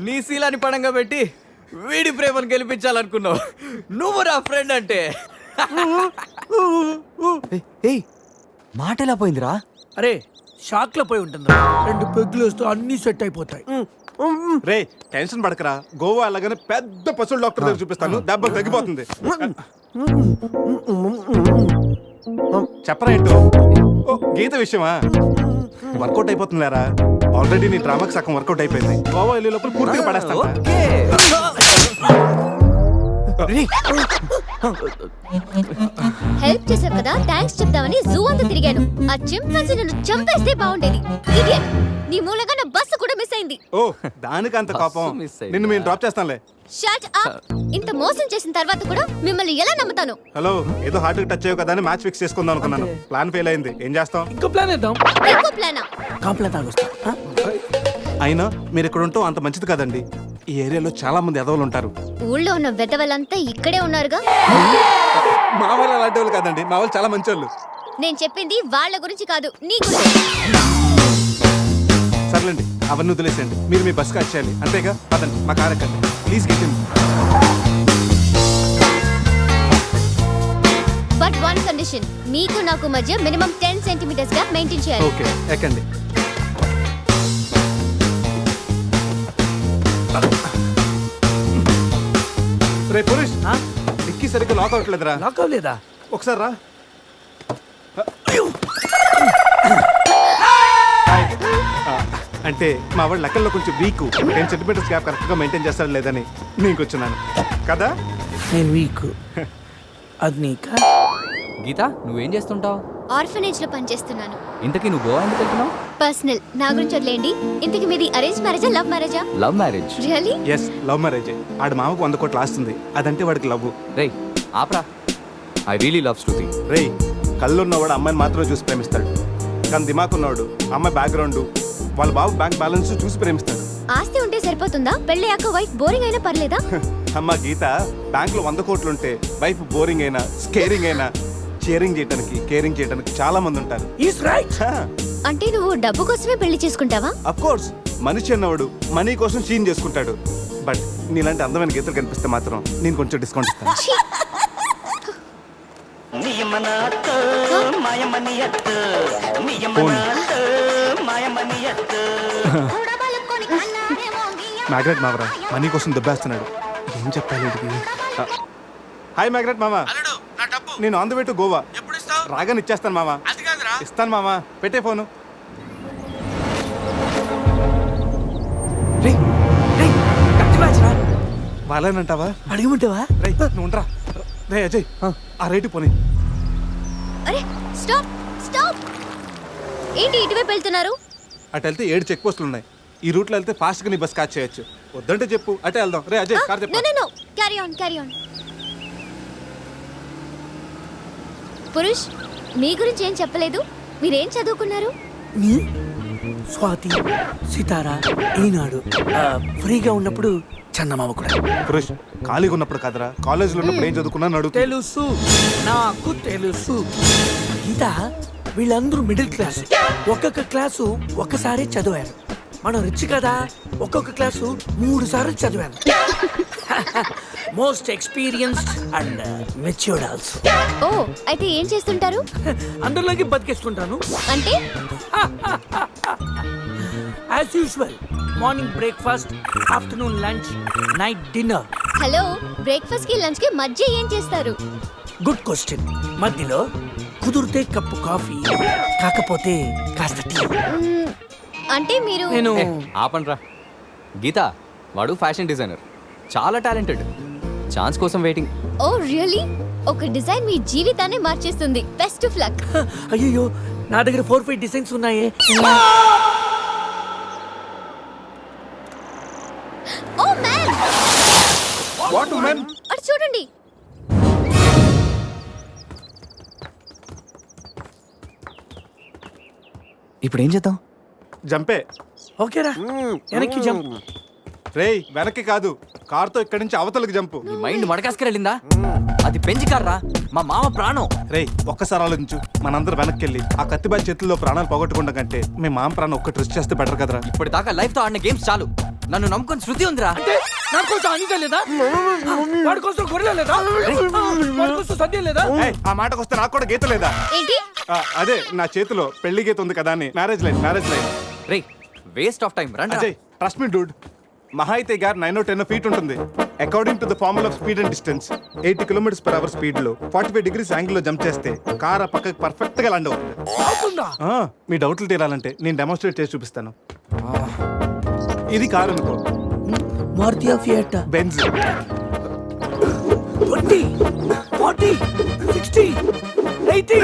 నీ శీలాన్ని పడంగా పెట్టి వీడి ప్రేమను గెలిపించాలనుకున్నావు. నువ్వు నా ఫ్రెండ్ అంటే. ఏయ్ మాట ఎలా పోయిందిరా? అరే షాక్ లో పోయి ఉంటుంది. 2 పెగ్గులు వస్తూ అన్ని సెట్ అయిపోతాయి. రే టెన్షన్ పడకరా, గోవా అలాగనే పెద్ద పశువుల డాక్టర్ దగ్గర చూపిస్తాను, దెబ్బలు తగ్గిపోతుంది. చెప్పరా ఏంటో? ఓ గీత విషయమా? వర్కౌట్ అయిపోతుంది లేరా, ఆల్రెడీ నీ డ్రామాకి సగం వర్కౌట్ అయిపోయింది. గోవా వెళ్ళే లోపల పూర్తిగా పడేస్తాను. ఓకే. హెల్ప్ చేసావు కదా, థ్యాంక్స్ చెప్దామని జూ అంతా తిరిగాను. ఆ చింపాంజీ నన్ను చంపేస్తే బాగుండేది. ఇడియట్, నీ మూలంగా నా బస్సు కూడా మిస్ అయింది. ఓ దానికి అంత కోపం? బస్సు మిస్ అయిందా? నిన్ను మేము డ్రాప్ చేస్తానులే. Shut up. ఇంత మోసం చేసిన తర్వాత కూడా మిమ్మల్ని ఎలా నమ్ముతాను? హలో, ఏదో హార్ట్ టచ్ అయ్యో కదా అని మ్యాచ్ ఫిక్స్ చేసుకుందాం అనుకున్నాను. ప్లాన్ ఫెయిల్ అయింది, ఏం చేస్తాం? ఇంకో ప్లాన్ వేద్దాం. ఇంకో ప్లానా? కాంప్లా తాగొస్తా. అయినా మీరు ఇక్కడ ఉంటాం అంత మంచిది కదండి. ఈ ఏరియాలో చాలా మంది ఎదవలు ఉంటారు. ఊళ్ళో ఉన్న వెధవలంతా ఇక్కడే ఉన్నారుగా. మా వాళ్ళు అలాంటి వాళ్ళు కాదండి, మా వాళ్ళు చాలా మంచి వాళ్ళు. నేను చెప్పింది వాళ్ళ గురించి కాదు, నీ గురించి. సర్లేండి, అవన్నీ వదిలేసేయండి. మీరు మీ బస్కి వచ్చేయాలి అంతేగా. పదండి, మా కార్ ఎక్కండి please. Get in. But one condition, మీకు నాకు మధ్య మినిమం 10 సెంటీమీటర్స్ గా మెయింటైన్ చేయాలి. ఓకే ఎక్కండి. రే పురుష్, డిక్కీ సరిగ్గా లాక్ అవ్వట్లేదురా. లాక్ అవ్వలేదా? ఒకసారి రా. అంటే మా వాడు లెక్కల్లో కొంచెం వీక్, 10 సెంటీమీటర్స్ గ్యాప్ కరెక్ట్గా మెయింటైన్ చేస్తాడు లేదని నేను వచ్చున్నాను కదా. నేను వీక్. అది నీకా? గీత, నువ్వేం చేస్తుంటావు? ఆర్ఫనేజ్ లో పనిచేస్తున్నాను. ఇంతకీ నువ్వు గోవా ఎందుకు వెళ్తున్నావు? పర్సనల్, నా గురించి వదిలేండి. ఇంతకి మీది అరేంజ్ మ్యారేజా, లవ్ మ్యారేజా? Love marriage. Really? Yes, love marriage. ఆడు మామకు 100 కోట్లు ఆస్తుంది, అదంటే వాడికి లవ్. రేయ్ ఆప్రా, ఐ రియలీ లవ్ శృతి. రేయ్, కళ్ళున్నవాడు అమ్మాయిని మాత్రమే చూసి ప్రేమిస్తాడు, కానీ దిమాక్ ఉన్నవాడు అమ్మాయి బ్యాక్గ్రౌండ్, వాళ్ళ బాబు బ్యాంక్ బ్యాలెన్స్ చూసి ప్రేమిస్తాడు. ఆస్తి ఉంటే సరిపోతుందా? పెళ్ళయ్యాక వైఫ్ బోరింగ్ అయినా పర్లేదా? అమ్మ గీత, బ్యాంక్ లో 100 కోట్లు ఉంటే వైఫ్ బోరింగ్ అయినా స్కేరింగ్ అయినా షేరింగ్ చేయడానికి కేరింగ్ చేయడానికి చాలా మంది ఉంటారు. Is right. అంటే నువ్వు డబ్బు కోసమే పెళ్లి చేసుకుంటావా? అఫ్ కోర్స్, మనిషి అన్నవాడు మనీ కోసం చీన్ చేసుకుంటాడు. బట్ నీలాంటి అందమైన గీతలు కనిపిస్తే మాత్రం నేను కొంచెం డిస్కౌంట్ ఇస్తాను. ఛీ! మ్యాగ్రెట్ మావరా మనీ కోసం దెబ్బేస్తున్నాడు, ఏం చెప్పాలి వీడికి? హాయ్ మ్యాగ్రెట్ మామ, నేను on the way to Goa. రాగానే ఇచ్చేస్తాను మామ. ఇస్తాను మామ, పెట్టే ఫోను. రేయ్ రేయ్, కత్తి మ్యాచ్ రా. వాళ్ళేనంటావా? అడగమంటావా? రేయ్ నువ్వు ఉండరా. రే అజయ్, ఆ రేటు పోనీ. అరే స్టాప్ స్టాప్. ఏంటి ఇటువైపు వెళ్తున్నారు? అటు వెళ్తే 7 చెక్ పోస్టులు ఉన్నాయి. ఈ రూట్లో వెళ్తే ఫాస్ట్గా నీ బస్ క్యాచ్ చేయొచ్చు. వద్దంటే చెప్పు, అటే వెళ్దాం. రే అజయ్, కార్ నో చెప్పు. No no, carry on carry on. Purush, మీ గురించి ఏం చెప్పలేదు. మీరేం చదువుకున్నారు? స్వాతి, సితారా, ఈనాడు. ఫ్రీగా ఉన్నప్పుడు చందమామ కూడా. పురుష్, ఖాళీగా ఉన్నప్పుడు కదరా, కాలేజీలో ఉన్నప్పుడు ఏం చదువుకున్నాను అడుగు. తెలుసు, నాకు తెలుసు. గీత, వీళ్ళందరూ మిడిల్ క్లాస్. ఒక్కొక్క క్లాసు ఒక్కసారి చదివారు. మనం రిచ్ కదా, ఒక్కొక్క క్లాసు 3 సార్లు చదివాను. Most experienced and matured also. ఓ, అయితే ఏం చేస్తుంటారు? అందరిలోకి బతికేసుకుంటాను. అంటే as usual, morning breakfast, afternoon lunch, night dinner. Hello, breakfast కి లంచ్ కి మధ్య ఏం చేస్తారు? Good question. మధ్యలో కుదిరితే కప్పు కాఫీ, కాకపోతే కాస్త టీ. అంటే మీరు నేను ఆపండ్రా. గీత, వాడు ఫ్యాషన్ డిజైనర్, చాలా టాలెంటెడ్. ఛాన్స్ కోసం వెయిటింగ్. ఓ రియల్లీ? ఒక డిజైన్ మీ జీవితాన్ని మార్చేస్తుంది. Best of luck. అయ్యో, నా దగ్గర 4-5 డిజైన్స్ ఉన్నాయే. Oh man, what man? అటు చూడండి. ఇప్పుడు ఏం చేద్దాం? జంపే. ఓకేరా, వెనక్కి జంప్. రేయ్ వెనక్కి కాదు, కార్తో ఇక్కడి నుంచి అవతలకి జంపు. నీ మైండ్ మడకాసుకెళ్ళిందా? అది పెంచి కార్రా, మా మామ ప్రాణం. రేయ్ ఒక్కసారి ఆలోచించు, మనందరం వెనక్కి వెళ్ళి ఆ కత్తిబాయి చేతుల్లో ప్రాణాలు పోగొట్టుకుంటాం కంటే మీ మామ ప్రాణం ఒక్కటి రిస్క్ చేస్తే బెటర్ కదరా. ఇప్పటిదాకా లైఫ్ తో ఆడిన గేమ్స్ చాలు. నన్ను నమ్ముకొని శృతి ఉందిరా. అంటే నా కోసం అనిత లేదా? వాడి కోసం గొర్రె లేదా? వాడి కోసం సద్య లేదా? ఏయ్, ఆ మాటకు వస్తే నాకు కూడా గీత లేదా? ఏంటి? అదే నా చేతిలో పెళ్లి గీత ఉంది కదా అని. Marriage line. రే వేస్ట్ ఆఫ్ టైం రండి. Ajay trust me dude. మహా అయితే గారు 9-10 ఫీట్ ఉంటుంది. According to the formula of speed and distance 80 km/h speed లో 45 degrees యాంగిల్ లో జంప్ చేస్తే కార్ ఆ పక్కకి పర్ఫెక్ట్ గా ల్యాండ్ అవుతుంది. అవుతుందా? మీ డౌట్లు తీరాలంటే నేను డెమోన్స్ట్రేట్ చేసి చూపిస్తాను. ఇది కారు అనుకో, మారుతియా ఫియట్ బెంజ్. 20 40 60 80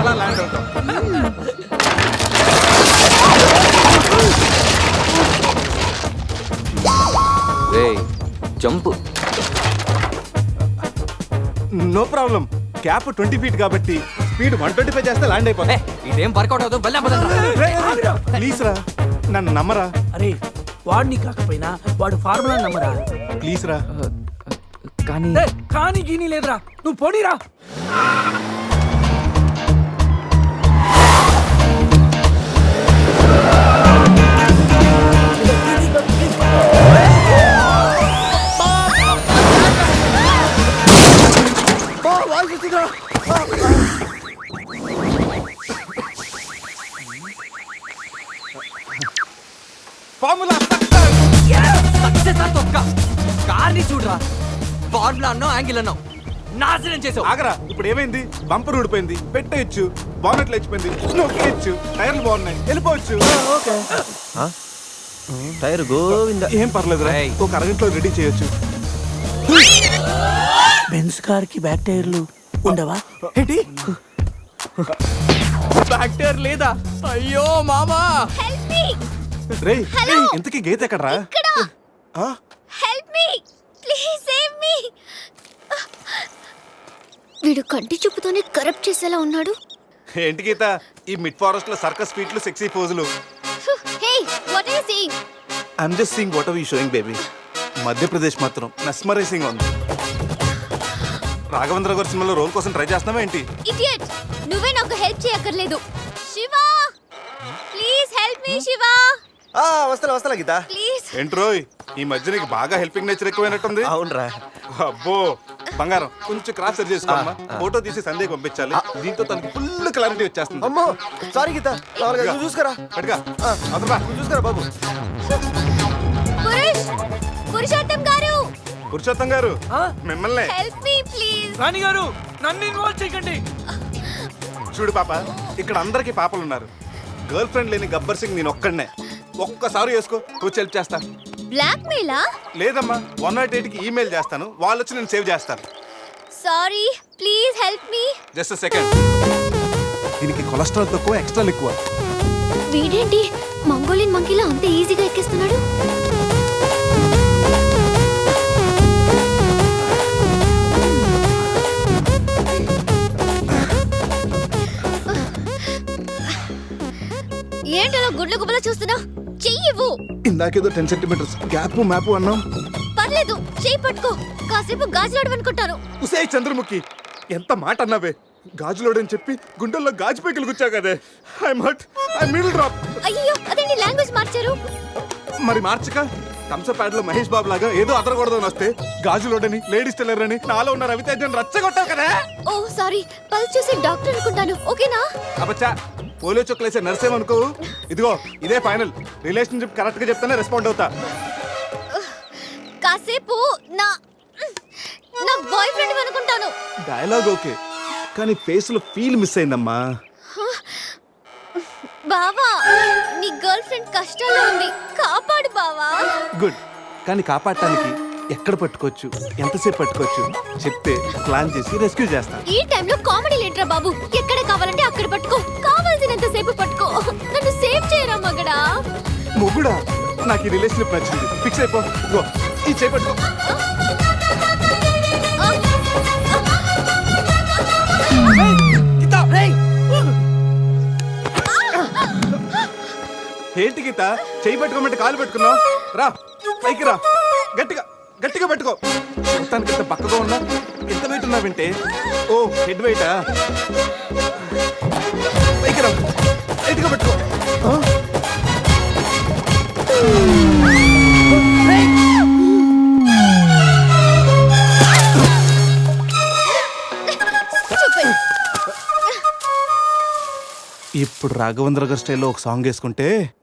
అలా ల్యాండ్ అవుతాం. రే jump. No problem. Gap 20 feet కాబట్టి స్పీడ్ 125 చేస్తే ల్యాండ్ అయిపోతుంది. ఇదేం వర్కౌట్ అవుతుంది. ప్లీజ్ రా, నన్ను నమ్మరా. అరే వాడిని కాకపోయినా వాడు ఫార్ములా నమ్మరా. ప్లీజ్ రా. కానీ కానీ గీని లేదురా, నువ్వు పోనీరా. ఫార్ములా సక్సెస్ ఆ తొక్క. కార్ని చూడరా, ఫార్ములా అన్నావు, యాంగిల్ అన్నావు, నాశనం చేసావు. ఆగరా. ఇప్పుడు ఏమైంది? బంపర్ ఊడిపోయింది, పెట్టేయచ్చు. బానెట్ లేచిపోయింది, నొక్కేయచ్చు. టైర్లు బాగున్నాయి, వెళ్ళిపోవచ్చు. టైర్ గోవింద. ఏం పర్లేదు రా, ఏయ్. ఒక అరగంటలో రెడీ చేయొచ్చు. బెంజ్ కార్ కి బ్యాక్ టైర్లు ఉండవా? ఏంటి? బ్యాక్ టైర్ లేదా? అయ్యో మామా. Help me. రేయ్, హలో. ఇంతకీ గీత ఎక్కడరా? ఇక్కడ. ఆ? Help me. Please save me. వీడు కంటి చూపుతోనే కరప్ట్ చేసేలా ఉన్నాడు. ఏంటి గీత ఈ మిడ్ ఫారెస్ట్ లో సర్కస్ ఫీట్లు, సెక్సీ పోజులు? Hey, what are you seeing? I'm just seeing what are you showing baby. Madhya Pradesh మాత్రం మెస్మరైజింగ్ ఉంది. రాఘవేంద్ర గారి సినిమాలో రోల్ కోసం ట్రై చేస్తున్నావా ఏంటి? ఇడియట్, నువ్వే నాకు హెల్ప్ చేయక్కర్లేదు. Shiva, please help me Shiva. వస్తలా గీత. ప్లీజ్. ఏంట్రోయ్, ఈ మధ్య నీకు బాగా హెల్పింగ్ నేచర్ ఎక్కువైనట్టుంది. అవునరా. అబ్బో బంగారం, కొంచెం క్రాస్ సెట్ చేసుకోమ్మా. ఫోటో తీసి సందేహం పంపించాలి. దీంతో తనకి ఫుల్ క్లారిటీ వచ్చేస్తుంది. అమ్మో సారీ గీత. నువ్వు చూసుకురా. పట్టుగా అదరా. నువ్వు చూసుకురా బాబు. పురుషోత్తం గారు, పురుషోత్తం గారు మిమ్మల్ని. Help me please. రాణి గారు నన్ను ఇన్వాల్వ్ చేయకండి. చూడు పాప, ఇక్కడ అందరికి పాపలు ఉన్నారు. గర్ల్ ఫ్రెండ్ లేని గబ్బర్ సింగ్ నేను ఒక్కడనే. ఒక్కసారి వేసుకో, వచ్చి హెల్ప్ చేస్తా. బ్లాక్ మెయిలా? లేదమ్మా, 108కి ఈమెయిల్ చేస్తాను, వాళ్ళు వచ్చి నేను సేవ్ చేస్తాను. Sorry, please help me. Just second. దీనికి కొలెస్ట్రాల్ తక్కువ, ఎక్స్ట్రా ఎక్కువ. వీడేంటి మంగోలియన్ మంకీలా అంత ఈజీగా ఎక్కేస్తున్నాడు? ఏంటలా గుడ్ల గుబల చూస్తున్నా? చెయ్యివ్వు. ఇందాకేదో 10 centimeters గ్యాప్ మ్యాప్ అన్నాం. పర్లేదు, చెయ్యి పట్టుకో. కాసేపు గాజులాడు అనుకుంటాను. ఉసే చంద్రముఖి, ఎంత మాట అన్నావే. గాజులోడని చెప్పి గుండెల్లో గాజు పైకలు గుచ్చా కదే. I'm hurt, I middle drop. అయ్యో, అదేంటి లాంగ్వేజ్ మార్చారు? మరి మార్చక థమ్సప్ ప్యాడ్ లో మహేష్ బాబు లాగా ఏదో అదరకూడదని వస్తే గాజులోడని, లేడీస్ టైలర్ అని, నాలో ఉన్న రవితేజన్ రచ్చగొట్టావు కదా. ఓ సారీ, పల్స్ చూసి డాక్టర్ అనుకుంటాను. ఓకేనా? అబ్బచ్చా, పోలియో చొక్కలేసే నర్సేమనుకోవు. ఇదిగో ఇదే ఫైనల్. రిలేషన్షిప్ కరెక్ట్ గా చెప్తానే రెస్పాండ్ అవుతా. కాసేపు నా నా బాయ్ ఫ్రెండ్ అనుకుంటాను. డైలాగ్ ఓకే, కానీ ఫేస్ లో ఫీల్ మిస్ అయిందమ్మా. బావా, నీ గర్ల్ ఫ్రెండ్ కష్టాల్లో ఉంది, కాపాడు బావా. గుడ్, కానీ కాపాడటానికి ఎక్కడ పట్టుకోవచ్చు, ఎంతసేపు పట్టుకోవచ్చు చెప్తే ప్లాన్ చేసి రెస్క్యూ చేస్తాను. ఈ టైంలో కామెడీ లేంట్రా బాబు. ఎక్కడ కావాలంటే అక్కడ పట్టుకో, కావాల్సినంత సేపు పట్టుకో. నన్ను సేవ్ చేయరా మగడా. మొగుడా, నాకు ఈ రిలేషన్షిప్ నచ్చింది. ఫిక్స్ అయిపో. ఇదిగో, ఈ చేయి పట్టుకో. ఏంటి గీత, చేయి పట్టుకోమంటే కాలు పెట్టుకున్నావు? రా పైకి రా, గట్టిగా గట్టిగా పెట్టుకో. మొత్తానికి ఇంత పక్కగా ఉన్నా, ఎంత వెయిట్ ఉన్నావంటే. ఓ హెడ్ వెయిటా? పైకి రా, గట్టిగా పెట్టుకో. ఇప్పుడు రాఘవేంద్ర గారి స్టైల్లో ఒక సాంగ్ వేసుకుంటే